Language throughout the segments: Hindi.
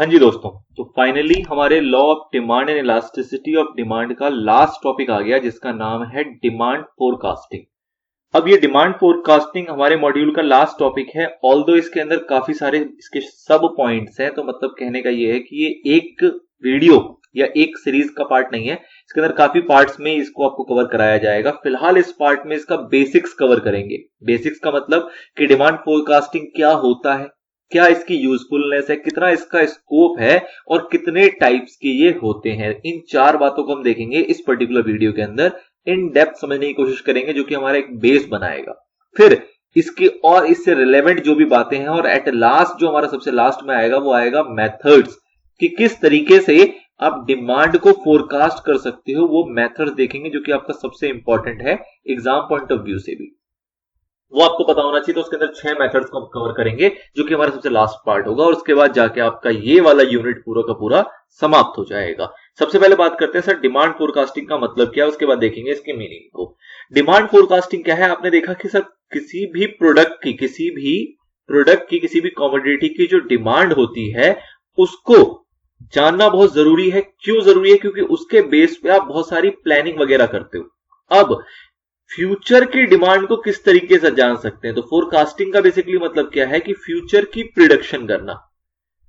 हाँ जी दोस्तों, तो फाइनली हमारे law of demand and elasticity of demand का लास्ट टॉपिक आ गया जिसका नाम है डिमांड फोरकास्टिंग। अब ये डिमांड फोरकास्टिंग हमारे मॉड्यूल का लास्ट टॉपिक है। ऑल्दो इसके अंदर काफी सारे इसके सब पॉइंट्स हैं, तो मतलब कहने का ये है कि ये एक वीडियो या एक सीरीज का पार्ट नहीं है, इसके अंदर काफी पार्ट्स में इसको आपको कवर कराया जाएगा। फिलहाल इस पार्ट में इसका बेसिक्स कवर करेंगे। बेसिक्स का मतलब कि डिमांड फोरकास्टिंग क्या होता है, क्या इसकी यूजफुलनेस है, कितना इसका स्कोप है और कितने टाइप्स के ये होते हैं। इन चार बातों को हम देखेंगे इस पर्टिकुलर वीडियो के अंदर, इन डेप्थ समझने की कोशिश करेंगे, जो कि हमारा एक बेस बनाएगा। फिर इसके और इससे रिलेवेंट जो भी बातें हैं, और एट लास्ट जो हमारा सबसे लास्ट में आएगा वो आएगा मेथड्स, कि किस तरीके से आप डिमांड को फोरकास्ट कर सकते हो। वो मेथड्स देखेंगे जो कि आपका सबसे इंपॉर्टेंट है एग्जाम पॉइंट ऑफ व्यू से भी, वो आपको पता होना चाहिए। तो उसके अंदर 6 मेथड्स को हम कवर करेंगे जो कि हमारा सबसे लास्ट पार्ट होगा, और उसके बाद जाके आपका ये वाला यूनिट पूरा का पूरा समाप्त हो जाएगा। सबसे पहले बात करते हैं सर डिमांड फोरकास्टिंग का मतलब क्या है, उसके बाद देखेंगे इसके मीनिंग को। डिमांड फोरकास्टिंग क्या है? आपने देखा कि सर किसी भी प्रोडक्ट की किसी भी कमोडिटी की जो डिमांड होती है उसको जानना बहुत जरूरी है। क्यों जरूरी है? क्योंकि उसके बेस पे आप बहुत सारी प्लानिंग वगैरह करते हो। अब फ्यूचर की डिमांड को किस तरीके से जान सकते हैं? तो फोरकास्टिंग का बेसिकली मतलब क्या है कि फ्यूचर की प्रिडिक्शन करना।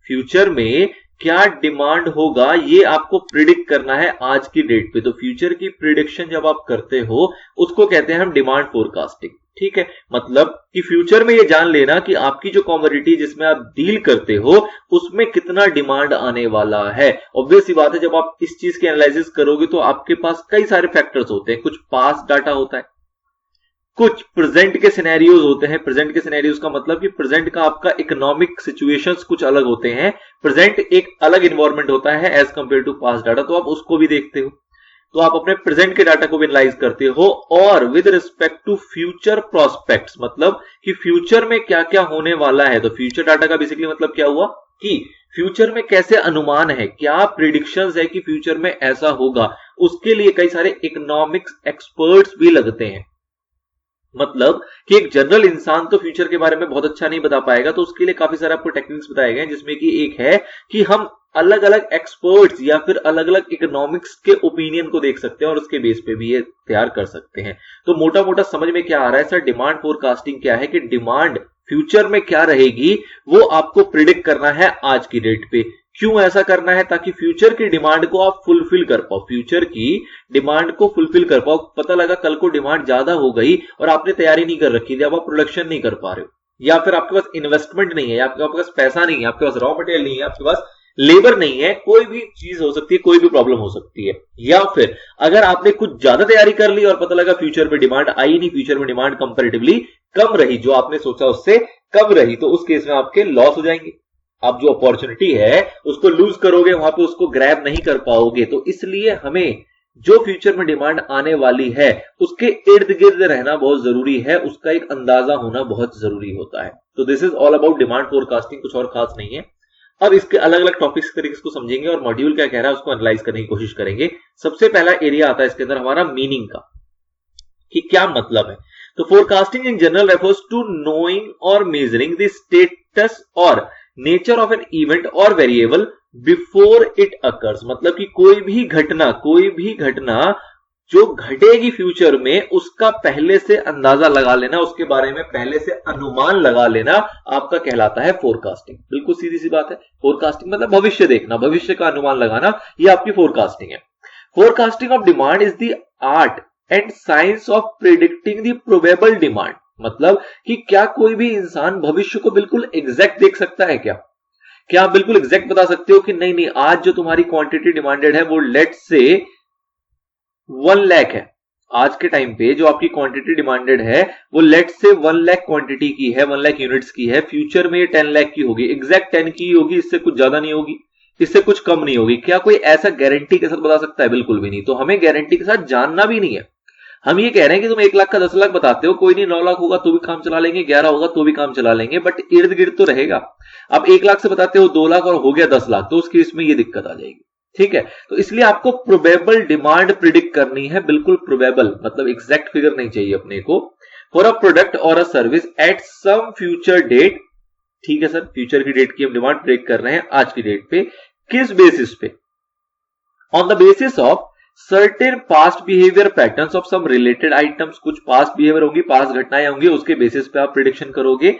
फ्यूचर में क्या डिमांड होगा ये आपको प्रिडिक्ट करना है आज की डेट पे। तो फ्यूचर की प्रिडिक्शन जब आप करते हो उसको कहते हैं हम डिमांड फोरकास्टिंग। ठीक है, मतलब कि फ्यूचर में ये जान लेना कि आपकी जो कमोडिटी जिसमें आप डील करते हो उसमें कितना डिमांड आने वाला है। ऑब्वियस सी बात है, जब आप इस चीज के एनालिसिस करोगे तो आपके पास कई सारे फैक्टर्स होते हैं। कुछ पास्ट डाटा होता है, कुछ प्रेजेंट के सिनेरियोज होते हैं। प्रेजेंट के सिनेरियोज का मतलब कि प्रेजेंट का आपका इकोनॉमिक सिचुएशंस कुछ अलग होते हैं। प्रेजेंट एक अलग इन्वायरमेंट होता है as compare to past data, तो आप उसको भी देखते हो। तो आप अपने प्रेजेंट के डाटा को भी एनालाइज करते हो। और with respect to future prospects, मतलब कि फ्यूचर में क्या क्या होने वाला है। तो फ्यूचर डाटा का बेसिकली मतलब क्या हुआ कि फ्यूचर में कैसे अनुमान है, क्या प्रिडिक्शंस है कि फ्यूचर में ऐसा होगा। उसके लिए कई सारे इकोनॉमिक्स एक्सपर्ट्स भी लगते हैं। मतलब कि एक जनरल इंसान तो फ्यूचर के बारे में बहुत अच्छा नहीं बता पाएगा, तो उसके लिए काफी सारे आपको टेक्निक्स बताए गए, जिसमें कि एक है कि हम अलग अलग एक्सपर्ट्स या फिर अलग अलग इकोनॉमिक्स के ओपिनियन को देख सकते हैं और उसके बेस पे भी ये तैयार कर सकते हैं। तो मोटा मोटा समझ में क्या आ रहा है सर, डिमांड फोरकास्टिंग क्या है कि डिमांड फ्यूचर में क्या रहेगी वो आपको प्रिडिक्ट करना है आज की डेट पे। क्यों ऐसा करना है? ताकि फ्यूचर की डिमांड को आप फुलफिल कर पाओ, फ्यूचर की डिमांड को फुलफिल कर पाओ। पता लगा कल को डिमांड ज्यादा हो गई और आपने तैयारी नहीं कर रखी थी, अब आप प्रोडक्शन नहीं कर पा रहे हो, या फिर आपके पास इन्वेस्टमेंट नहीं है, या आपके पास पैसा नहीं है, आपके पास रॉ मटेरियल नहीं है, आपके पास लेबर नहीं है, कोई भी चीज हो सकती है, कोई भी प्रॉब्लम हो सकती है। या फिर अगर आपने कुछ ज्यादा तैयारी कर ली और पता लगा फ्यूचर में डिमांड आई नहीं, फ्यूचर में डिमांड कंपैरेटिवली कम रही, जो आपने सोचा उससे कम रही, तो उस केस में आपके लॉस हो जाएंगे। आप जो अपॉर्चुनिटी है उसको लूज करोगे, वहां पे उसको ग्रैब नहीं कर पाओगे। तो इसलिए हमें जो फ्यूचर में डिमांड आने वाली है उसके इर्द गिर्द रहना बहुत जरूरी है, उसका एक अंदाजा होना बहुत जरूरी होता है। तो this is all about demand forecasting, कुछ और खास नहीं है। अब इसके अलग अलग टॉपिक्स तरीके को समझेंगे और मॉड्यूल क्या कह रहा है उसको एनालाइज करने की कोशिश करेंगे। सबसे पहला एरिया आता है इसके अंदर हमारा मीनिंग का, कि क्या मतलब है। तो forecasting in general refers to knowing और मेजरिंग द स्टेटस और नेचर ऑफ एन इवेंट और वेरिएबल बिफोर इट अकर्स। मतलब कि कोई भी घटना जो घटेगी फ्यूचर में उसका पहले से अंदाजा लगा लेना, उसके बारे में पहले से अनुमान लगा लेना आपका कहलाता है फोरकास्टिंग। बिल्कुल सीधी सी बात है। फोरकास्टिंग मतलब भविष्य देखना, भविष्य का अनुमान लगाना, ये आपकी फोरकास्टिंग है। Forecasting of demand is the art and science of predicting the probable demand. मतलब कि क्या कोई भी इंसान भविष्य को बिल्कुल एग्जैक्ट देख सकता है? क्या आप बिल्कुल एग्जैक्ट बता सकते हो कि नहीं आज जो तुम्हारी क्वांटिटी डिमांडेड है वो लेट से 1 लाख है। आज के टाइम पे जो आपकी क्वांटिटी डिमांडेड है वो लेट से 1 लाख क्वांटिटी की है, 1 लाख यूनिट्स की है। फ्यूचर में ये 10 लाख की होगी, एग्जैक्ट 10 की होगी, इससे कुछ ज्यादा नहीं होगी, इससे कुछ कम नहीं होगी। क्या कोई ऐसा गारंटी के साथ बता सकता है? बिल्कुल भी नहीं। तो हमें गारंटी के साथ जानना भी नहीं है। हम ये कह रहे हैं कि तुम 1 लाख का 10 लाख बताते हो, कोई नहीं 9 लाख होगा तो भी काम चला लेंगे, 11 होगा तो भी काम चला लेंगे, बट इर्द गिर्द तो रहेगा। अब 1 लाख से बताते हो 2 लाख और हो गया 10 लाख, तो उस केस में ये दिक्कत आ जाएगी। ठीक है, तो इसलिए आपको प्रोबेबल डिमांड प्रिडिक्ट करनी है, बिल्कुल प्रोबेबल, मतलब एग्जैक्ट फिगर नहीं चाहिए अपने को। फॉर अ प्रोडक्ट और a service at some future date ठीक है सर, फ्यूचर की डेट की हम डिमांड प्रेडिक्ट कर रहे हैं आज की डेट पे, किस बेसिस पे? On the basis of certain past behaviour patterns of some related items, कुछ पास्ट बिहेवियर होंगी, पास्ट घटनाएं होंगी, उसके बेसिस पे आप प्रिडिक्शन करोगे।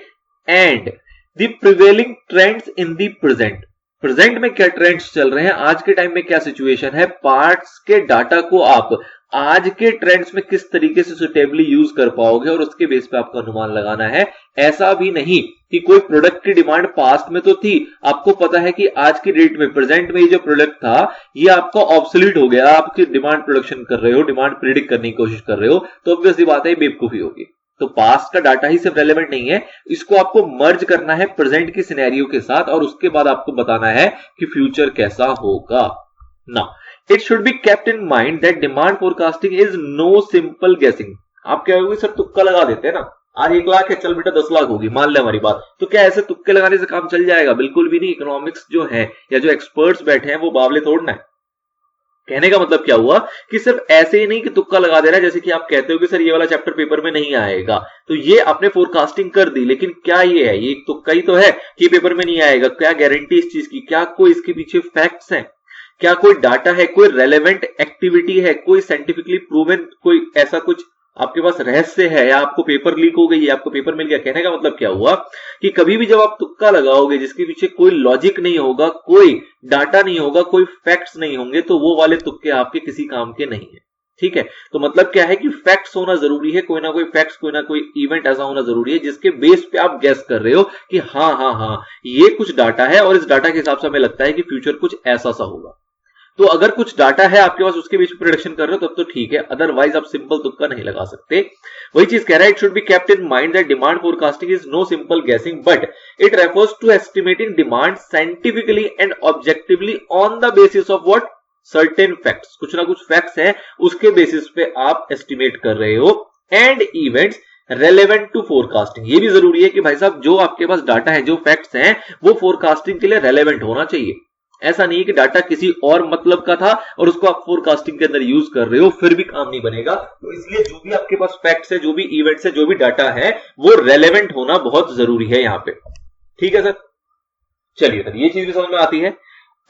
And the prevailing trends in the present, present में क्या ट्रेंड्स चल रहे हैं, आज के टाइम में क्या सिचुएशन है, पार्ट्स के डाटा को आप आज के ट्रेंड्स में किस तरीके से सुटेबली यूज कर पाओगे और उसके बेस पे आपको अनुमान लगाना है। ऐसा भी नहीं कि कोई प्रोडक्ट की डिमांड पास्ट में तो थी, आपको पता है कि आज की डेट में प्रेजेंट में ये जो प्रोडक्ट था ये आपका ऑब्सोलीट हो गया, आपकी डिमांड प्रोडक्शन कर रहे हो, डिमांड प्रिडिक्ट करने की कोशिश कर रहे हो, तो ऑब्वियस सी बात है बेवकूफी होगी। तो पास्ट का डाटा ही सिर्फ रेलेवेंट नहीं है, इसको आपको मर्ज करना है प्रेजेंट की सिनेरियो के साथ और उसके बाद आपको बताना है कि फ्यूचर कैसा होगा ना। It should be kept in mind that demand forecasting is no simple guessing. आप क्या होगी सर, तुक्का लगा देते हैं ना, आज 1 लाख है, चल बेटा 10 लाख होगी, मान ले हमारी बात, तो क्या ऐसे तुक्के लगाने से काम चल जाएगा? बिल्कुल भी नहीं। इकोनॉमिक्स जो है या जो एक्सपर्ट्स बैठे हैं वो बावले तोड़ना है। कहने का मतलब क्या हुआ कि सिर्फ ऐसे ही नहीं कि तुक्का लगा दे रहा है, जैसे कि आप कहते हो कि सर ये वाला चैप्टर पेपर में नहीं आएगा, तो ये आपने फोरकास्टिंग कर दी, लेकिन क्या ये है, ये एक तुक्का ही तो है कि पेपर में नहीं आएगा। क्या गारंटी इस चीज की? क्या कोई इसके पीछे फैक्ट्स हैं? क्या कोई डाटा है, कोई रेलेवेंट एक्टिविटी है, कोई साइंटिफिकली प्रूवन कोई ऐसा कुछ आपके पास रहस्य है, या आपको पेपर लीक हो गई, आपको पेपर मिल गया? कहने का मतलब क्या हुआ कि कभी भी जब आप तुक्का लगाओगे जिसके पीछे कोई लॉजिक नहीं होगा, कोई डाटा नहीं होगा, कोई फैक्ट्स नहीं होंगे, तो वो वाले तुक्के आपके किसी काम के नहीं है। ठीक है, तो मतलब क्या है कि फैक्ट्स होना जरूरी है, कोई ना कोई फैक्ट्स, कोई ना कोई इवेंट ऐसा होना जरूरी है जिसके बेस पे आप गेस कर रहे हो कि हाँ ये कुछ डाटा है और इस डाटा के हिसाब से हमें लगता है कि फ्यूचर कुछ ऐसा सा होगा। तो अगर कुछ डाटा है आपके पास, उसके बीच में प्रेडिक्शन कर रहे हो तब तो ठीक है, अदरवाइज आप सिंपल तुक्का नहीं लगा सकते। वही चीज कह रहा है, it should be kept in mind that demand forecasting is no simple guessing but it refers to estimating demand scientifically and objectively on the basis of what, certain facts. कुछ ना कुछ फैक्ट्स हैं, उसके बेसिस पे आप एस्टिमेट कर रहे हो। And events relevant to forecasting, ये भी जरूरी है कि भाई साहब जो आपके पास डाटा है, जो फैक्ट्स हैं, वो फोरकास्टिंग के लिए रेलेवेंट होना चाहिए। ऐसा नहीं है कि डाटा किसी और मतलब का था और उसको आप फोरकास्टिंग के अंदर यूज कर रहे हो, फिर भी काम नहीं बनेगा। तो इसलिए जो भी आपके पास फैक्ट्स है, जो भी इवेंट्स है, जो भी डाटा है, वो रेलेवेंट होना बहुत जरूरी है यहां पे। ठीक है सर, चलिए सर, ये चीज भी समझ में आती है।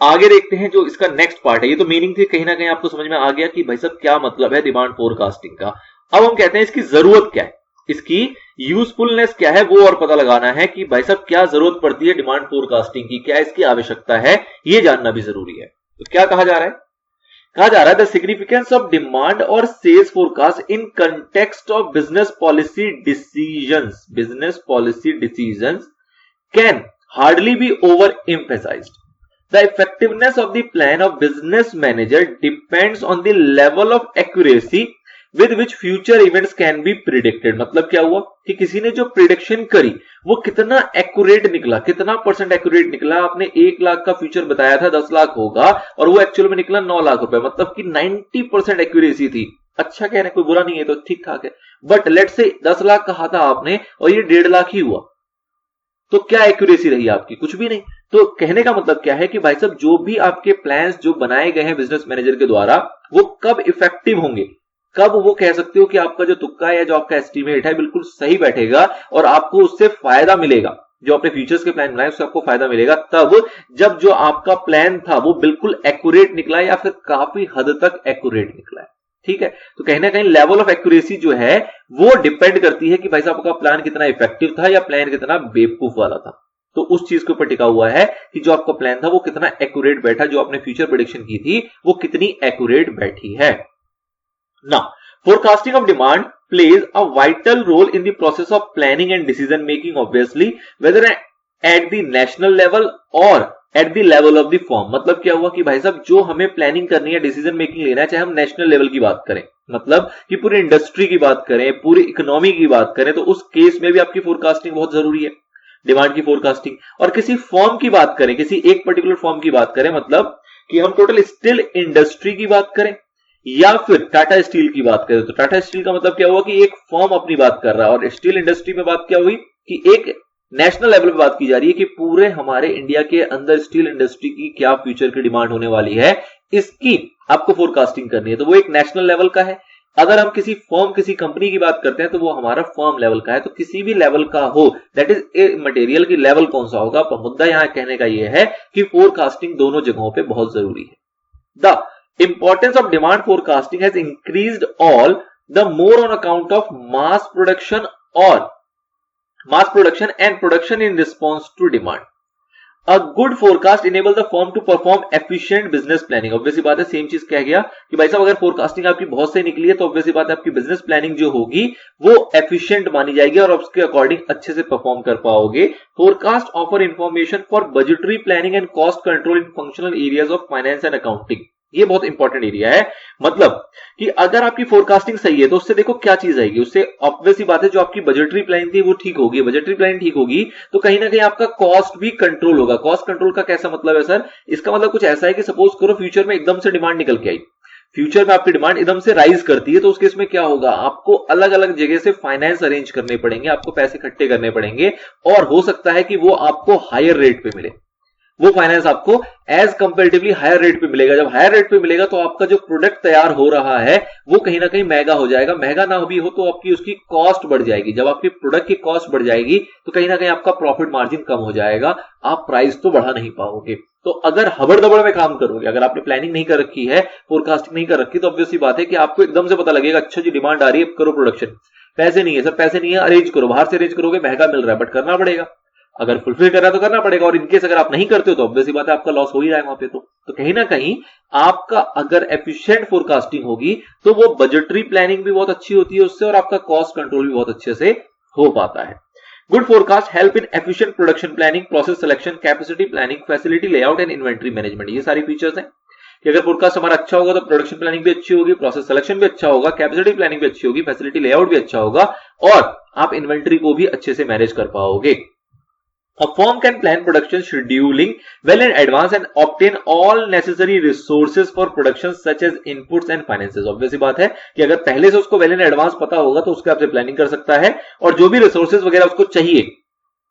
आगे देखते हैं जो इसका नेक्स्ट पार्ट है। ये तो मीनिंग थी, कहीं ना कहीं आपको समझ में आ गया कि भाई साहब क्या मतलब है डिमांड फोरकास्टिंग का। अब हम कहते हैं इसकी जरूरत क्या है, इसकी यूजफुलनेस क्या है, वो और पता लगाना है कि भाई साहब क्या जरूरत पड़ती है डिमांड फोरकास्टिंग की, क्या इसकी आवश्यकता है, ये जानना भी जरूरी है। तो क्या कहा जा रहा है? कहा जा रहा है द सिग्निफिकेंस ऑफ डिमांड और sales forecast in context of business policy decisions, business policy decisions can hardly be overemphasised. The effectiveness of the plan of business manager depends on the level of accuracy with which future events can be predicted। मतलब क्या हुआ कि किसी ने जो प्रिडिक्शन करी वो कितना एक्यूरेट निकला, कितना परसेंट एक्यूरेट निकला। आपने 1 लाख का फ्यूचर बताया था 10 लाख होगा और वो एक्चुअल में निकला 9 लाख रुपए, मतलब कि 90% एक्यूरेसी थी। अच्छा कह रहे हैं, कोई बुरा नहीं है, तो ठीक ठाक है। बट लेट से 10 लाख कहा था आपने और ये 1.5 लाख ही हुआ, तो क्या एक्यूरेसी रही आपकी? कुछ भी नहीं। तो कहने का मतलब क्या है कि भाई साहब जो भी आपके प्लान्स जो बनाए गए हैं बिजनेस मैनेजर के द्वारा, वो कब इफेक्टिव होंगे, कब वो कह सकते हो कि आपका जो तुक्का है या जो आपका एस्टिमेट है बिल्कुल सही बैठेगा और आपको उससे फायदा मिलेगा, जो आपने फ्यूचर्स के प्लान बनाए उससे आपको फायदा मिलेगा, तब जब जो आपका प्लान था वो बिल्कुल एक्यूरेट निकला या फिर काफी हद तक एक्यूरेट निकला है। ठीक है, तो कहीं ना कहीं लेवल ऑफ एक्यूरेसी जो है वो डिपेंड करती है कि भाई साहब आपका प्लान कितना इफेक्टिव था या प्लान कितना बेवकूफ वाला था। तो उस चीज के ऊपर टिका हुआ है कि जो आपका प्लान था वो कितना एक्यूरेट बैठा, जो आपने फ्यूचर प्रेडिक्शन की थी वो कितनी एक्यूरेट बैठी है ना। Forecasting of demand plays a vital role in the process of planning and decision making, obviously whether at the national level or at the level of the firm। मतलब क्या हुआ कि भाई साहब जो हमें प्लानिंग करनी है, डिसीजन मेकिंग लेना है, चाहे हम नेशनल लेवल की बात करें, मतलब कि पूरी इंडस्ट्री की बात करें, पूरी इकोनॉमी की बात करें, तो उस केस में भी आपकी फोरकास्टिंग बहुत जरूरी है, डिमांड की फोरकास्टिंग। और किसी फर्म की बात करें, किसी एक पर्टिकुलर फर्म की बात करें, मतलब कि हम टोटल स्टील इंडस्ट्री की बात करें या फिर टाटा स्टील की बात करें, तो टाटा स्टील का मतलब क्या हुआ कि एक फर्म अपनी बात कर रहा है, और स्टील इंडस्ट्री में बात क्या हुई कि एक नेशनल लेवल पे बात की जा रही है कि पूरे हमारे इंडिया के अंदर स्टील इंडस्ट्री की क्या फ्यूचर की डिमांड होने वाली है, इसकी आपको फोरकास्टिंग करनी है। तो वो एक नेशनल लेवल का है। अगर हम किसी फर्म किसी कंपनी की बात करते हैं तो वो हमारा फर्म लेवल का है, तो किसी भी लेवल का हो दैट इज मटेरियल की लेवल कौन सा होगा, पर मुद्दा यहां कहने का ये है कि फोरकास्टिंग दोनों जगहों पे बहुत जरूरी है। The importance of demand forecasting has increased all the more on account of mass production and production in response to demand. A good forecast enable the firm to perform efficient business planning। Obviously बात है, सेम चीज कह गया कि भाई साहब अगर फोरकास्टिंग आपकी बहुत सही निकली है तो ऑब्वियसली बात है आपकी बिजनेस प्लानिंग जो होगी वो एफिशिएंट मानी जाएगी और उसके अकॉर्डिंग अच्छे से परफॉर्म कर पाओगे। Forecast offer information for budgetary planning and cost control in functional areas of finance and accounting. ये बहुत इंपॉर्टेंट एरिया है, मतलब कि अगर आपकी फोरकास्टिंग सही है तो उससे देखो क्या चीज आएगी, उससे ऑब्वियसली बात है जो आपकी बजटरी प्लानिंग थी वो ठीक होगी, बजटरी प्लानिंग ठीक होगी तो कहीं ना कहीं आपका कॉस्ट भी कंट्रोल होगा। कॉस्ट कंट्रोल का कैसा मतलब है सर, इसका मतलब कुछ ऐसा है कि सपोज करो फ्यूचर में एकदम से डिमांड निकल के आई, फ्यूचर में आपकी डिमांड एकदम से राइज करती है, तो उस केस में क्या होगा, आपको अलग अलग जगह से फाइनेंस अरेंज करने पड़ेंगे, आपको पैसे इकट्ठे करने पड़ेंगे और हो सकता है कि वो आपको हायर रेट पे मिले, वो फाइनेंस आपको एज कंपेरेटिवली हायर रेट पे मिलेगा। जब हायर रेट पे मिलेगा तो आपका जो प्रोडक्ट तैयार हो रहा है वो कहीं ना कहीं महंगा हो जाएगा, महंगा ना भी हो तो आपकी उसकी कॉस्ट बढ़ जाएगी। जब आपकी प्रोडक्ट की कॉस्ट बढ़ जाएगी तो कहीं ना कहीं आपका प्रॉफिट मार्जिन कम हो जाएगा, आप प्राइस तो बढ़ा नहीं पाओगे। तो अगर हबड़ में काम करोगे, अगर आपने प्लानिंग नहीं कर रखी है, फोरकास्टिंग नहीं कर रखी, तो ऑब्वियसली बात है कि आपको एकदम से पता लगेगा अच्छा जी डिमांड आ रही है, करो प्रोडक्शन, पैसे नहीं है सर, पैसे नहीं है, अरेंज करो, बाहर से अरेंज करोगे, महंगा मिल रहा है बट करना पड़ेगा, अगर फुलफिल करना है तो करना पड़ेगा, और इनकेस अगर आप नहीं करते हो तो ऑब्वियसली बात है आपका लॉस हो ही रहा है वहां पे। तो कहीं ना कहीं आपका अगर एफिशिएंट फोरकास्टिंग होगी तो वो बजटरी प्लानिंग भी बहुत अच्छी होती है उससे, और आपका कॉस्ट कंट्रोल भी बहुत अच्छे से हो पाता है। Good forecast help in efficient production planning, process selection, capacity planning, facility layout and inventory management. ये सारी फीचर्स हैं कि अगर फोरकास्ट हमारा अच्छा होगा तो प्रोडक्शन प्लानिंग भी अच्छी होगी, प्रोसेस सिलेक्शन भी अच्छा होगा, कैपेसिटी प्लानिंग भी अच्छी होगी, फैसिलिटी लेआउट भी अच्छा होगा और आप इन्वेंटरी को भी अच्छे से मैनेज कर पाओगे। A firm can plan production scheduling well in advance and obtain all necessary resources for production such as inputs and finances। Obviously बात है कि अगर पहले से उसको well in advance पता होगा तो उसके हिसाब से प्लानिंग कर सकता है, और जो भी रिसोर्सेज वगैरह उसको चाहिए,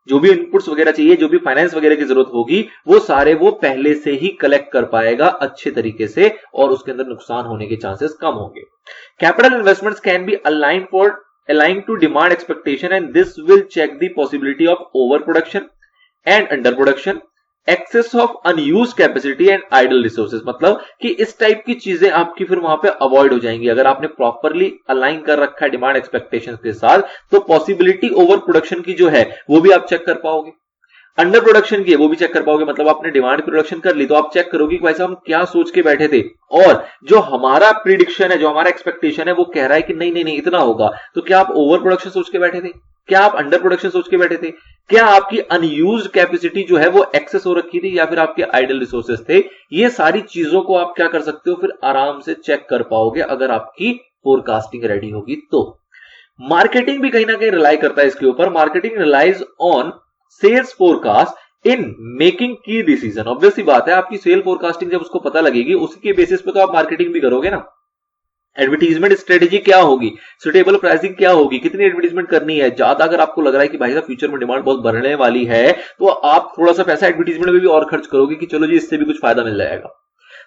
जो भी इनपुट्स वगैरह चाहिए, जो भी फाइनेंस वगैरह की जरूरत होगी, वो सारे वो पहले से ही कलेक्ट कर पाएगा अच्छे तरीके से और उसके अंदर नुकसान होने के चांसेस कम होंगे। Capital investments can be aligned to demand expectation and this will check the possibility of overproduction and underproduction, excess of unused capacity and idle resources। मतलब कि इस टाइप की चीजें आपकी फिर वहां पे अवॉइड हो जाएंगी अगर आपने प्रॉपरली अलाइन कर रखा है डिमांड एक्सपेक्टेशंस के साथ, तो पॉसिबिलिटी ओवर प्रोडक्शन की जो है वो भी आप चेक कर पाओगे, अंडर प्रोडक्शन की है वो भी चेक कर पाओगे। मतलब आपने डिमांड प्रोडक्शन कर ली तो आप चेक करोगे कि वैसे हम क्या सोच के बैठे थे और जो हमारा प्रिडिक्शन है, जो हमारा एक्सपेक्टेशन है वो कह रहा है कि नहीं नहीं नहीं इतना होगा, तो क्या आप ओवर प्रोडक्शन सोच के बैठे थे, क्या आप अंडर प्रोडक्शन सोच के बैठे थे, क्या आपकी अनयूज्ड कैपेसिटी जो है वो एक्सेस हो रखी थी या फिर आपके आइडल रिसोर्सेस थे। ये सारी चीजों को आप क्या कर सकते हो, फिर आराम से चेक कर पाओगे अगर आपकी फोरकास्टिंग रेडी होगी तो। मार्केटिंग भी कहीं ना कहीं रिलाई करता है इसके ऊपर। Marketing relies on sales forecast in making की डिसीजन। ऑब्वियसली बात है आपकी सेल फोरकास्टिंग जब उसको पता लगेगी उसी के बेसिस पे तो आप मार्केटिंग भी करोगे ना। एडवर्टीजमेंट स्ट्रेटेजी क्या होगी, सुटेबल प्राइसिंग क्या होगी, कितनी एडवर्टीजमेंट करनी है, ज्यादा अगर आपको लग रहा है कि भाई साहब फ्यूचर में डिमांड बहुत बढ़ने वाली है तो आप थोड़ा सा पैसा एडवर्टीजमेंट में भी और खर्च करोगे कि चलो जी इससे भी कुछ फायदा मिल जाएगा।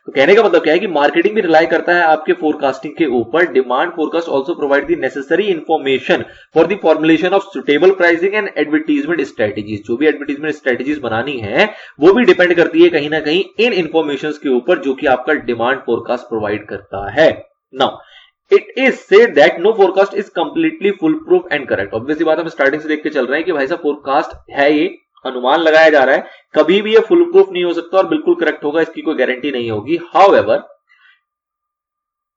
तो कहने का मतलब क्या है कि मार्केटिंग भी रिलाई करता है आपके फोरकास्टिंग के ऊपर। Demand forecast also provide the necessary information for the formulation of suitable pricing and advertisement strategies. जो भी एडवर्टीजमेंट स्ट्रेटेजीज बनानी है वो भी डिपेंड करती है कहीं ना कहीं इन इंफॉर्मेशन के ऊपर जो कि आपका डिमांड फोरकास्ट प्रोवाइड करता है। Now it is said that no forecast is completely foolproof and correct. Obviously बात हम स्टार्टिंग से देख के चल रहे हैं कि भाई साहब फोरकास्ट है, ये अनुमान लगाया जा रहा है, कभी भी ये फुल प्रूफ नहीं हो सकता और बिल्कुल करेक्ट होगा इसकी कोई गारंटी नहीं होगी। However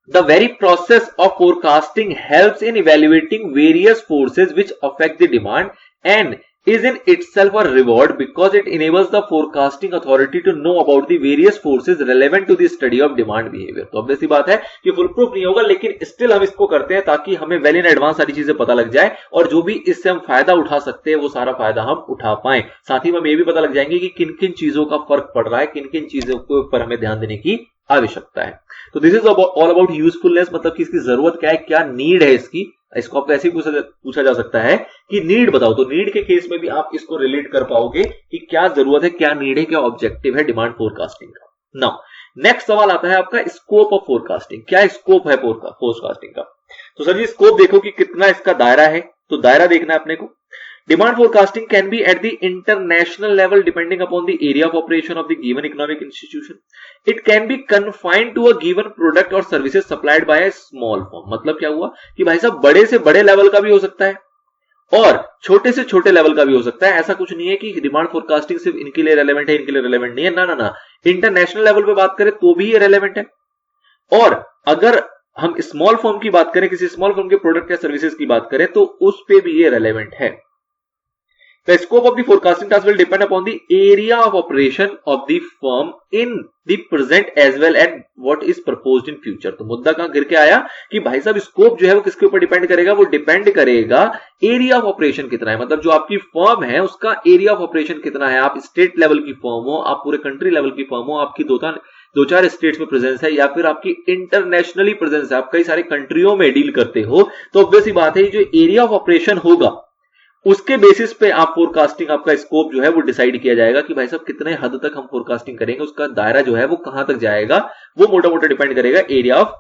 the very process of forecasting helps in evaluating various forces which affect the demand and is in itself a reward because it enables the forecasting authority to know about the various forces relevant to the study of demand behavior। तो obviously बात है कि फुल प्रूफ नहीं होगा लेकिन स्टिल हम इसको करते हैं ताकि हमें वेल इन एडवांस सारी चीजें पता लग जाए और जो भी इससे हम फायदा उठा सकते हैं वो सारा फायदा हम उठा पाए। साथ ही हमें ये भी पता लग जाएंगे कि किन किन चीजों का फर्क पड़ रहा है, किन किन चीजों के ऊपर हमें ध्यान देने की आवश्यकता है। तो this is all about usefulness, मतलब कि इसकी जरूरत क्या है, क्या नीड है इसकी। इसको आपको ऐसे ही पूछा जा सकता है कि नीड बताओ, तो नीड के केस में भी आप इसको रिलेट कर पाओगे कि क्या जरूरत है, क्या नीड है, क्या ऑब्जेक्टिव है डिमांड फोरकास्टिंग का। नाउ नेक्स्ट सवाल आता है आपका स्कोप ऑफ फोरकास्टिंग। क्या स्कोप है फोरकास्टिंग का। तो सर जी स्कोप देखो कि कितना इसका दायरा है, तो दायरा देखना है अपने को। Demand forecasting can be at the international level depending upon the area of operation of the given economic institution. It can be confined to a given product or services supplied by a small firm. मतलब क्या हुआ कि भाई साहब बड़े से बड़े लेवल का भी हो सकता है और छोटे से छोटे लेवल का भी हो सकता है। ऐसा कुछ नहीं है कि डिमांड फोरकास्टिंग सिर्फ इनके लिए रेलेवेंट है, इनके लिए रेलेवेंट नहीं है। ना ना ना, इंटरनेशनल लेवल पे बात करें तो भी ये रेलेवेंट है। और अगर हम स्मॉल फर्म की बात करें, किसी स्मॉल फर्म के प्रोडक्ट या सर्विसेज की बात करें तो उस पे भी ये रेलेवेंट है। The scope of the forecasting task will depend upon the area of operation of the firm in the present as well as what is proposed in future। तो मुद्दा कहां गिर के आया कि भाई साहब स्कोप जो है वो किसके ऊपर डिपेंड करेगा, वो डिपेंड करेगा एरिया ऑफ ऑपरेशन कितना है। मतलब जो आपकी फर्म है उसका एरिया ऑफ ऑपरेशन कितना है। आप स्टेट लेवल की फर्म हो, आप पूरे कंट्री लेवल की फर्म हो, आपकी दो चार स्टेट्स में प्रेजेंस है, या फिर आपकी इंटरनेशनली प्रेजेंस है, आप कई सारे कंट्रियों में डील करते हो, तो ऑब्वियस सी बात है जो एरिया ऑफ ऑपरेशन होगा उसके बेसिस पे आप फोरकास्टिंग, आपका स्कोप जो है वो डिसाइड किया जाएगा कि भाई साहब कितने हद तक हम फोरकास्टिंग करेंगे, उसका दायरा जो है वो कहां तक जाएगा, वो मोटा मोटा डिपेंड करेगा एरिया ऑफ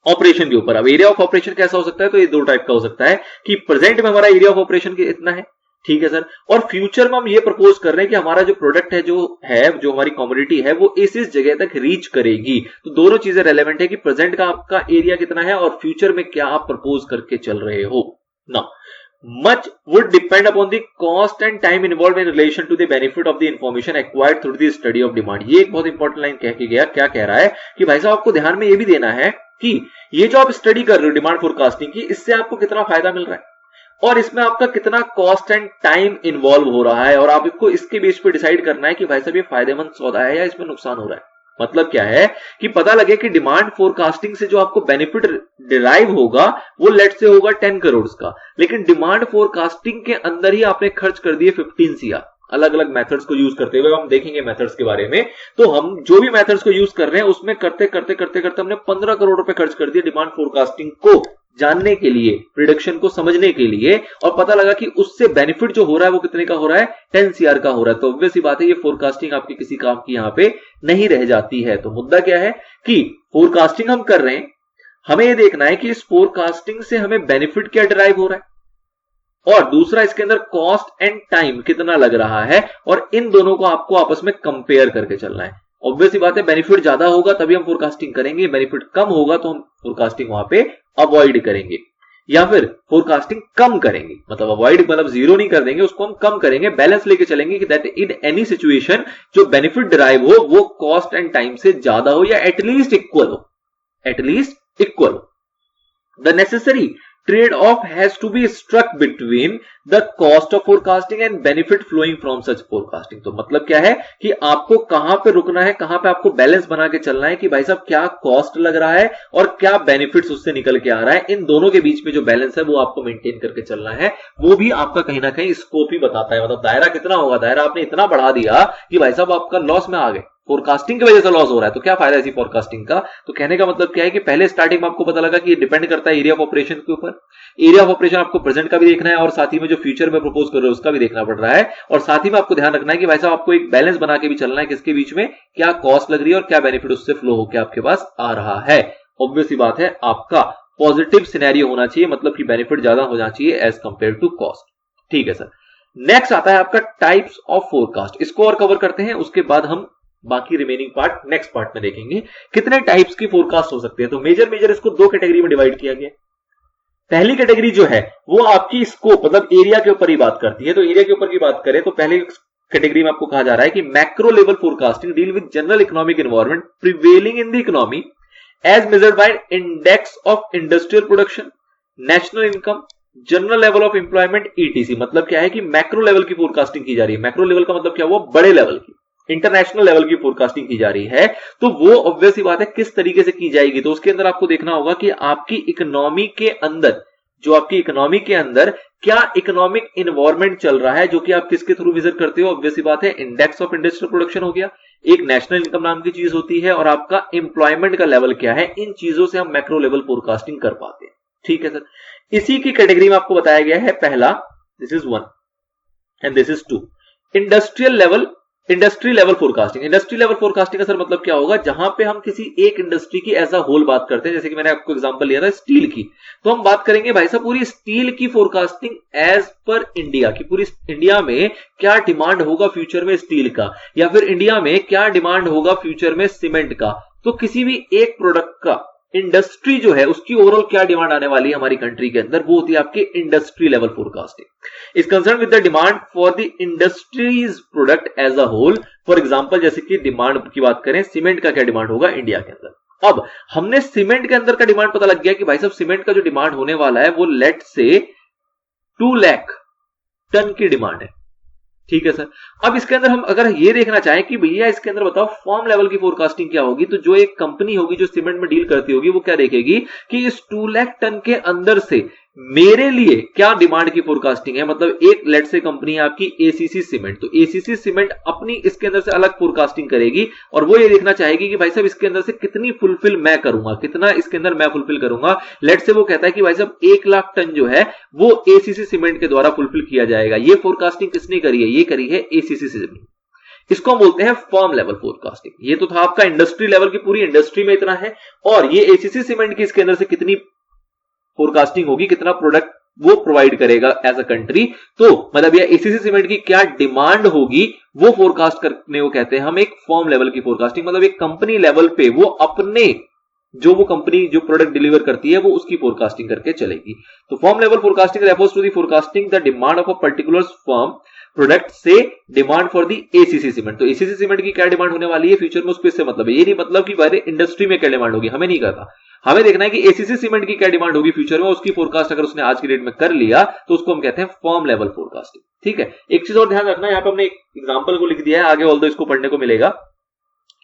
ऑपरेशन के ऊपर। अब एरिया ऑफ ऑपरेशन कैसा हो सकता है, तो ये दो टाइप का हो सकता है कि प्रेजेंट में हमारा एरिया ऑफ ऑपरेशन इतना है, ठीक है सर, और फ्यूचर में हम ये प्रपोज कर रहे हैं कि हमारा जो प्रोडक्ट है, जो हमारी कमोडिटी है, वो इस जगह तक रीच करेगी। तो दोनों चीजें रेलेवेंट है कि प्रेजेंट का आपका एरिया कितना है और फ्यूचर में क्या आप प्रपोज करके चल रहे हो ना। Much would depend upon the cost and time involved in relation to the benefit of the information acquired through the study of demand। ये एक बहुत इंपॉर्टेंट लाइन कह के गया। क्या कह रहा है कि भाई साहब आपको ध्यान में ये भी देना है कि ये जो आप स्टडी कर रहे हो डिमांड फोरकास्टिंग की, इससे आपको कितना फायदा मिल रहा है और इसमें आपका कितना कॉस्ट एंड टाइम इन्वॉल्व हो रहा है, और आपको इसके बेस पे डिसाइड करना है कि भाई साहब ये फायदेमंद सौदा है या इसमें नुकसान हो रहा है। मतलब क्या है कि पता लगे कि डिमांड फोरकास्टिंग से जो आपको बेनिफिट डिराइव होगा वो लेट से होगा 10 करोड़ का, लेकिन डिमांड फोरकास्टिंग के अंदर ही आपने खर्च कर दिए 15 CR। अलग अलग मेथड्स को यूज करते हुए हम देखेंगे मेथड्स के बारे में। तो हम जो भी मेथड्स को यूज कर रहे हैं उसमें करते करते करते करते हमने 15 करोड़ रुपए खर्च कर दिए डिमांड फोरकास्टिंग को जानने के लिए, प्रिडिक्शन को समझने के लिए, और पता लगा कि उससे बेनिफिट जो हो रहा है वो कितने का हो रहा है, 10 CR का हो रहा है। तो ऑब्वियस सी बात है ये फोरकास्टिंग आपकी किसी काम की यहां पे नहीं रह जाती है। तो मुद्दा क्या है कि फोरकास्टिंग हम कर रहे हैं, हमें ये देखना है कि इस फोरकास्टिंग से हमें बेनिफिट क्या डिराइव हो रहा है और दूसरा इसके अंदर कॉस्ट एंड टाइम कितना लग रहा है, और इन दोनों को आपको आपस में कंपेयर करके चलना है। ऑब्वियस सी बात है बेनिफिट ज्यादा होगा तभी हम फोरकास्टिंग करेंगे, बेनिफिट कम होगा तो हम फोरकास्टिंग वहां पे अवॉइड करेंगे या फिर फोरकास्टिंग कम करेंगे। मतलब अवॉइड मतलब जीरो नहीं कर देंगे, उसको हम कम करेंगे, बैलेंस लेके चलेंगे कि दैट इन एनी सिचुएशन जो बेनिफिट डिराइव हो वो कॉस्ट एंड टाइम से ज्यादा हो या एटलीस्ट इक्वल हो, एटलीस्ट इक्वल हो। The necessary trade off has to be struck between the cost of forecasting and benefit flowing from such forecasting। तो मतलब क्या है कि आपको कहां पे रुकना है, कहां पे आपको बैलेंस बना के चलना है कि भाई साहब क्या कॉस्ट लग रहा है और क्या बेनिफिट्स उससे निकल के आ रहा है। इन दोनों के बीच में जो बैलेंस है वो आपको मेंटेन करके चलना है। वो भी आपका कहीं ना कहीं स्कोप ही बताता है। मतलब दायरा कितना होगा, दायरा आपने इतना बढ़ा दिया कि भाई साहब आपका लॉस में आ गए, फोरकास्टिंग की वजह से लॉस हो रहा है। तो क्या फायदा इसी फोरकास्टिंग का। तो कहने का मतलब क्या है कि पहले स्टार्टिंग में आपको पता लगा कि ये डिपेंड करता है एरिया ऑफ ऑपरेशन के ऊपर। एरिया ऑफ ऑपरेशन आपको प्रेजेंट का भी देखना है और साथ ही में जो फ्यूचर में प्रपोज कर रहे हो उसका भी देखना पड़ रहा है, और साथ ही में आपको ध्यान रखना है कि भाई साहब आपको एक बैलेंस बना के भी चलना है किसके बीच में, क्या कॉस्ट लग रही है और क्या बेनिफिट उससे फ्लो होकर आपके पास आ रहा है। ऑब्वियस सी बात है आपका पॉजिटिव सिनेरियो होना चाहिए, मतलब कि बेनिफिट ज्यादा होना चाहिए एज कंपेयर टू कॉस्ट। ठीक है सर। नेक्स्ट आता है आपका टाइप्स ऑफ फोरकास्ट। इसको और कवर करते हैं, उसके बाद हम बाकी रिमेनिंग पार्ट नेक्स्ट पार्ट में देखेंगे कितने टाइप्स की फोरकास्ट हो सकती है। तो मेजर इसको दो कैटेगरी में डिवाइड किया गया। पहली कैटेगरी जो है वो आपकी स्कोप मतलब एरिया के ऊपर ही बात करती है। तो एरिया के ऊपर की बात करें तो पहले कैटेगरी में आपको कहा जा रहा है कि macro level forecasting deal with general economic environment prevailing in the economy as measured by index of industrial production, national income, general level of employment etc. मतलब क्या है कि मैक्रो लेवल की फोरकास्टिंग की जा रही है। मैक्रो लेवल का मतलब क्या हुआ, बड़े लेवल की, इंटरनेशनल लेवल की फोरकास्टिंग की जा रही है। तो वो ऑब्वियस सी बात है किस तरीके से की जाएगी। तो उसके अंदर आपको देखना होगा कि आपकी इकोनॉमी के अंदर, जो आपकी इकोनॉमी के अंदर क्या इकोनॉमिक इन्वायरमेंट चल रहा है, जो कि आप किसके थ्रू मेजर करते हो। ऑब्वियस सी बात है इंडेक्स ऑफ इंडस्ट्रियल प्रोडक्शन हो गया, एक नेशनल इनकम नाम की चीज होती है, और आपका एम्प्लॉयमेंट का लेवल क्या है। इन चीजों से हम मैक्रो लेवल फोरकास्टिंग कर पाते हैं। ठीक है सर। इसी की कैटेगरी में आपको बताया गया है पहला, this is 1 and this is 2, industrial level industry level forecasting. Industry level forecasting का सर मतलब क्या होगा, जहां पे हम किसी एक इंडस्ट्री की एज अ होल बात करते हैं, जैसे कि मैंने आपको एग्जांपल लिया था स्टील की, तो हम बात करेंगे भाई साहब पूरी स्टील की फोरकास्टिंग एज पर इंडिया की, पूरी इंडिया में क्या डिमांड होगा फ्यूचर में स्टील का, या फिर इंडिया में क्या डिमांड होगा फ्यूचर में सीमेंट का। तो किसी भी एक प्रोडक्ट का इंडस्ट्री जो है उसकी ओवरऑल क्या डिमांड आने वाली है हमारी कंट्री के अंदर, वो होती है आपकी industry level forecasting. Is concern with the demand for the industry's product as a whole. For example जैसे कि डिमांड की बात करें, सीमेंट का क्या डिमांड होगा इंडिया के अंदर। अब हमने सीमेंट के अंदर का डिमांड पता लग गया कि भाई साहब सीमेंट का जो डिमांड होने वाला है वो लेट से 2 लाख टन की डिमांड है, ठीक है सर। अब इसके अंदर हम अगर ये देखना चाहें कि भैया इसके अंदर बताओ फॉर्म लेवल की फोरकास्टिंग क्या होगी, तो जो एक कंपनी होगी जो सीमेंट में डील करती होगी वो क्या देखेगी कि इस 2 लाख टन के अंदर से मेरे लिए क्या डिमांड की फोरकास्टिंग है। मतलब एक लेट से कंपनी है आपकी एसीसी सीमेंट, तो एसीसी सीमेंट अपनी इसके अंदर से अलग फोरकास्टिंग करेगी और वो ये देखना चाहेगी कि भाई साहब इसके अंदर से कितनी फुलफिल मैं करूंगा, कितना इसके अंदर मैं फुलफिल करूंगा। लेट से वो कहता है कि भाई साहब 1 लाख टन जो है वो एसीसी सीमेंट के द्वारा फुलफिल किया जाएगा। ये फोरकास्टिंग किसने करी है, ये करी है एसीसी सीमेंट। इसको हम बोलते हैं फर्म लेवल फोरकास्टिंग। ये तो था आपका इंडस्ट्री लेवल की, पूरी इंडस्ट्री में इतना है, और ये एसीसी सीमेंट की इसके अंदर से कितनी फोरकास्टिंग होगी, कितना प्रोडक्ट वो प्रोवाइड करेगा एज अ कंट्री। तो मतलब ये एसीसी सीमेंट की क्या डिमांड होगी वो फोरकास्ट करने को कहते हैं हम एक फर्म लेवल की फोरकास्टिंग। मतलब एक कंपनी लेवल पे वो अपने जो वो कंपनी जो प्रोडक्ट डिलीवर करती है वो उसकी फोरकास्टिंग करके चलेगी। तो firm level forecasting refers to the forecasting the demand of a particular firm product से demand for the ACC cement. तो एसीसी सीमेंट की क्या डिमांड होने वाली है फ्यूचर में, उसको इससे मतलब है। ये नहीं मतलब कि बाहर इंडस्ट्री में क्या डिमांड होगी, हमें नहीं करना। हमें देखना है कि एसीसी सीमेंट की क्या डिमांड होगी फ्यूचर में, उसकी फोरकास्ट अगर उसने आज की डेट में कर लिया तो उसको हम कहते हैं फर्म लेवल फोरकास्टिंग, ठीक है। एक चीज और ध्यान रखना, यहाँ पे हमने एक एग्जांपल को लिख दिया है, आगे ऑल्दो इसको पढ़ने को मिलेगा।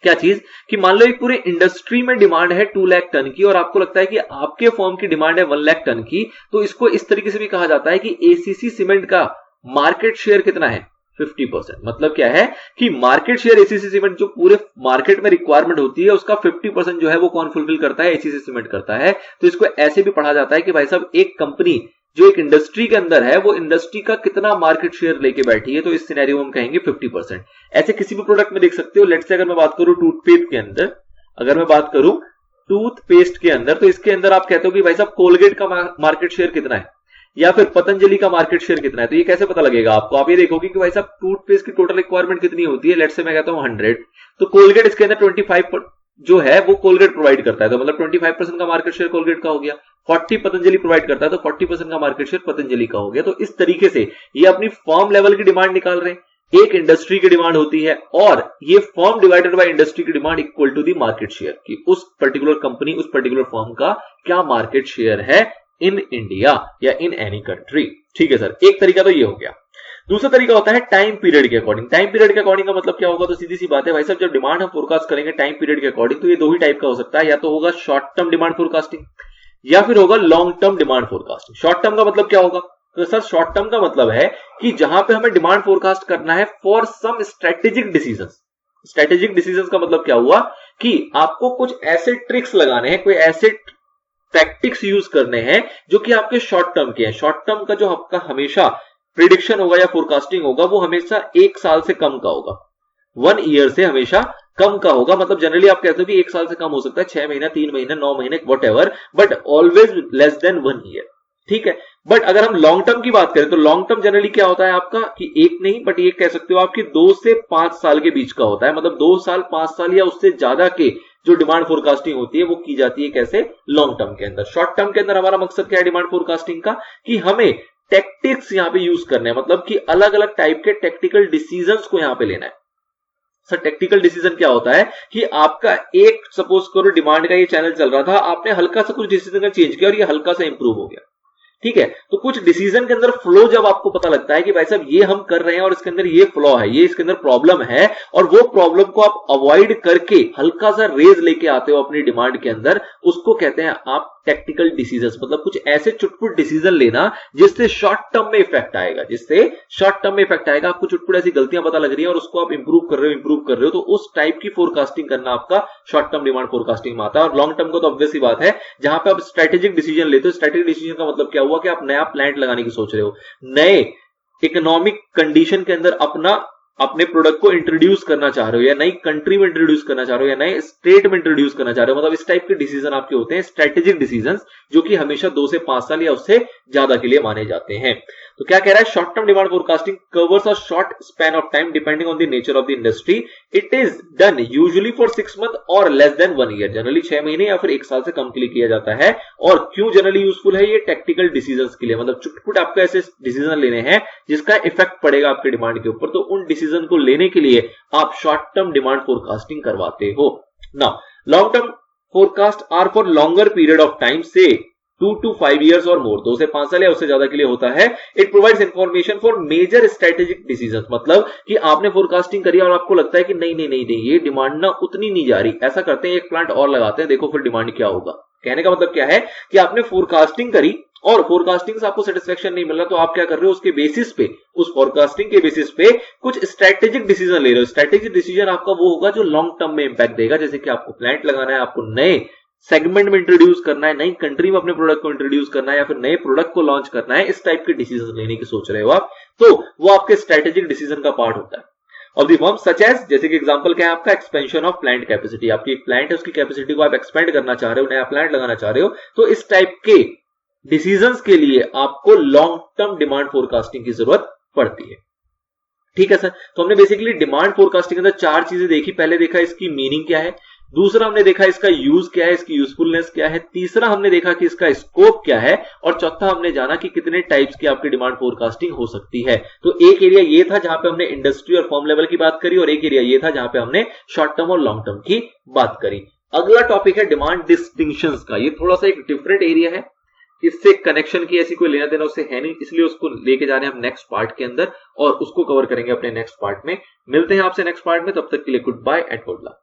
क्या चीज कि मान लो एक पूरे इंडस्ट्री में डिमांड है 2 लाख टन की और आपको लगता है कि आपके फर्म की डिमांड है 1 लाख टन की, तो इसको इस तरीके से भी कहा जाता है कि एसीसी सीमेंट का मार्केट शेयर कितना है, 50%। मतलब क्या है कि मार्केट शेयर एसीसी सीमेंट जो पूरे मार्केट में रिक्वायरमेंट होती है उसका 50% जो है वो कौन फुलफिल करता है, एसीसी सीमेंट करता है। तो इसको ऐसे भी पढ़ा जाता है कि भाई साहब एक कंपनी जो एक इंडस्ट्री के अंदर है वो इंडस्ट्री का कितना मार्केट शेयर लेके बैठी है, तो इस सिनेरियो में हम कहेंगे 50%। ऐसे किसी भी प्रोडक्ट में देख सकते हो। लेट्स से अगर मैं बात करूं टूथपेस्ट के अंदर, अगर मैं बात करूं टूथपेस्ट के अंदर, तो इसके अंदर आप कहते हो कि भाई साहब कोलगेट का मार्केट शेयर कितना है या फिर पतंजलि का मार्केट शेयर कितना है। तो ये कैसे पता लगेगा आपको, आप ये देखोगे कि भाई साहब टूथपेस्ट की टोटल रिक्वायरमेंट कितनी होती है, लेट्स से मैं कहता हूं 100, तो कोलगेट इसके अंदर 25 जो है वो कोलगेट प्रोवाइड करता है, तो मतलब 25% का मार्केट शेयर कोलगेट का हो गया। 40 पतंजलि प्रोवाइड करता है तो 40% का मार्केट शेयर पतंजलि का हो गया। तो इस तरीके से ये अपनी फर्म लेवल की डिमांड निकाल रहे हैं। एक इंडस्ट्री की डिमांड होती है और ये फर्म डिवाइडेड बाय इंडस्ट्री की demand equal to the market share, कि उस पर्टिकुलर कंपनी उस पर्टिकुलर फर्म का क्या मार्केट शेयर है इन इंडिया या इन एनी कंट्री, ठीक है सर। एक तरीका तो ये हो गया। दूसरा तरीका होता है टाइम पीरियड के अकॉर्डिंग। टाइम पीरियड के अकॉर्डिंग का मतलब क्या होगा, तो सीधी सी बात है भाई साहब, जब डिमांड हम फोरकास्ट करेंगे टाइम पीरियड के अकॉर्डिंग, तो ये दो ही टाइप का हो सकता है, या तो होगा शॉर्ट टर्म डिमांड फोरकास्टिंग या फिर होगा long term demand forecasting. Short term का मतलब क्या होगा, तो सर शॉर्ट टर्म का मतलब है कि जहां पे हमें डिमांड फोरकास्ट करना है for some strategic decisions. Strategic decisions का मतलब क्या हुआ कि आपको कुछ ऐसे ट्रिक्स लगाने हैं, कोई ऐसे टैक्टिक्स यूज करने हैं जो कि आपके शॉर्ट टर्म के हैं। शॉर्ट टर्म का जो आपका हमेशा प्रिडिक्शन होगा या फोरकास्टिंग होगा वो हमेशा 1 साल से कम का होगा, 1 ईयर से हमेशा कम का होगा। मतलब जनरली आप कहते हो कि 1 साल से कम हो सकता है, 6 महीना, 3 महीना, 9 महीने, whatever, but always less than 1 year, ठीक है। बट अगर हम लॉन्ग टर्म की बात करें तो लॉन्ग टर्म जनरली क्या होता है आपका कि एक नहीं बट ये कह सकते हो आपकी 2 से 5 साल के बीच का होता है। मतलब 2 साल, 5 साल या उससे ज्यादा के जो डिमांड फोरकास्टिंग होती है वो की जाती है कैसे, लॉन्ग टर्म के अंदर। शॉर्ट टर्म के अंदर हमारा मकसद क्या है डिमांड फोरकास्टिंग का, कि हमें टैक्टिक्स यहां पे यूज करने हैं, मतलब कि अलग अलग टाइप के टेक्टिकल डिसीजंस को यहां पे लेना है। सर टेक्टिकल डिसीजन क्या होता है कि आपका एक सपोज करो डिमांड का ये चैनल चल रहा था, आपने हल्का सा कुछ डिसीजन का चेंज किया और ये हल्का सा इंप्रूव हो गया, ठीक है। तो कुछ डिसीजन के अंदर फ्लो जब आपको पता लगता है कि भाई साहब ये हम कर रहे हैं और इसके अंदर ये फ्लॉ है, ये इसके अंदर प्रॉब्लम है, और वो प्रॉब्लम को आप अवॉइड करके हल्का सा रेज लेके आते हो अपनी डिमांड के अंदर, उसको कहते हैं आप टेक्टिकल डिसीजंस। मतलब कुछ ऐसे चुटपुट डिसीजन लेना जिससे शॉर्ट टर्म में इफेक्ट आएगा, आपको चुटपुट ऐसी गलतियां पता लग रही है और उसको आप इंप्रूव कर रहे हो, तो उस टाइप की फोरकास्टिंग करना आपका शॉर्ट टर्म डिमांड फोरकास्टिंग में आता है। और लॉन्ग टर्म को तो ऑब्वियस सी बात है, जहां पे आप स्ट्रेटेजिक डिसीजन लेते हो। स्ट्रेटेजिक डिसीजन का मतलब क्या हुआ कि आप नया प्लांट लगाने की सोच रहे हो, नए इकोनॉमिक कंडीशन के अंदर अपना अपने प्रोडक्ट को इंट्रोड्यूस करना चाह रहे हो, या नई कंट्री में इंट्रोड्यूस करना चाह रहे हो, या नए स्टेट में इंट्रोड्यूस करना चाह रहे हो, मतलब इस टाइप के डिसीजन आपके होते हैं स्ट्रेटेजिक डिसीजंस, जो कि हमेशा 2 से 5 साल या उससे ज्यादा के लिए माने जाते हैं। तो क्या कह रहा है, short term demand forecasting covers a short span of time depending on the nature of the industry. It is done usually for 6 month और लेस देन 1 ईयर। जनरली 6 महीने या फिर 1 साल से कम के लिए किया जाता है। और क्यों जनरली यूजफुल है, ये टेक्निकल डिसीजंस के लिए, मतलब चुटपुट आपको ऐसे डिसीजन लेने हैं जिसका इफेक्ट पड़ेगा आपके डिमांड के ऊपर, तो उन डिसीजन को लेने के लिए आप शॉर्ट टर्म डिमांड फोरकास्टिंग करवाते हो। Now long term forecast are for longer period of time से 2 to 5 years और मोर, 2 से 5 साल या उससे ज्यादा के लिए होता है। It provides information for major strategic decisions, मतलब कि आपने फोरकास्टिंग करी और आपको लगता है कि नहीं ये डिमांड ना उतनी नहीं जा रही, ऐसा करते हैं एक प्लांट और लगाते हैं, देखो फिर डिमांड क्या होगा। कहने का मतलब क्या है कि आपने फोरकास्टिंग करी और फोरकास्टिंग से आपको सेटिस्फेक्शन नहीं मिल रहा, तो आप क्या कर रहे हो, उसके बेसिस पे, उस फोरकास्टिंग के बेसिस पे कुछ स्ट्रेटेजिक डिसीजन ले रहे हो। स्ट्रेटेजिक डिसीजन आपका वो होगा जो लॉन्ग टर्म में इंपैक्ट देगा, जैसे कि आपको प्लांट लगाना है, आपको नए सेगमेंट में इंट्रोड्यूस करना है, नई कंट्री में अपने प्रोडक्ट को इंट्रोड्यूस करना है, या फिर नए प्रोडक्ट को लॉन्च करना है, इस टाइप के डिसीजन लेने की सोच रहे हो आप, तो वो आपके स्ट्रेटेजिक डिसीजन का पार्ट होता है of the firm. Such as, जैसे कि एग्जांपल क्या है आपका, एक्सपेंशन ऑफ प्लांट कैपेसिटी। आपकी एक प्लांट है, उसकी कैपेसिटी को आप एक्सपेंड करना चाह रहे हो, नया प्लांट लगाना चाह रहे हो, तो इस टाइप के डिसीजंस के लिए आपको लॉन्ग टर्म डिमांड फोरकास्टिंग की जरूरत पड़ती है। ठीक है सर, तो हमने बेसिकली डिमांड फोरकास्टिंग के अंदर 4 चीजें देखी। पहले देखा इसकी मीनिंग क्या है, दूसरा हमने देखा इसका यूज क्या है, इसकी यूजफुलनेस क्या है, तीसरा हमने देखा कि इसका स्कोप क्या है, और चौथा हमने जाना कि कितने टाइप्स की आपकी डिमांड फोरकास्टिंग हो सकती है। तो एक एरिया ये था जहां पे हमने इंडस्ट्री और फर्म लेवल की बात करी, और एक एरिया ये था जहां पे हमने शॉर्ट टर्म और लॉन्ग टर्म की बात करी। अगला टॉपिक है डिमांड डिस्टिंक्शंस का। ये थोड़ा सा एक डिफरेंट एरिया है, इससे कनेक्शन की ऐसी कोई लेना देना उससे है नहीं, इसलिए उसको लेके जा रहे हैं हम नेक्स्ट पार्ट के अंदर, और उसको कवर करेंगे अपने नेक्स्ट पार्ट में। मिलते हैं आपसे नेक्स्ट पार्ट में, तब तक के लिए goodbye and good luck.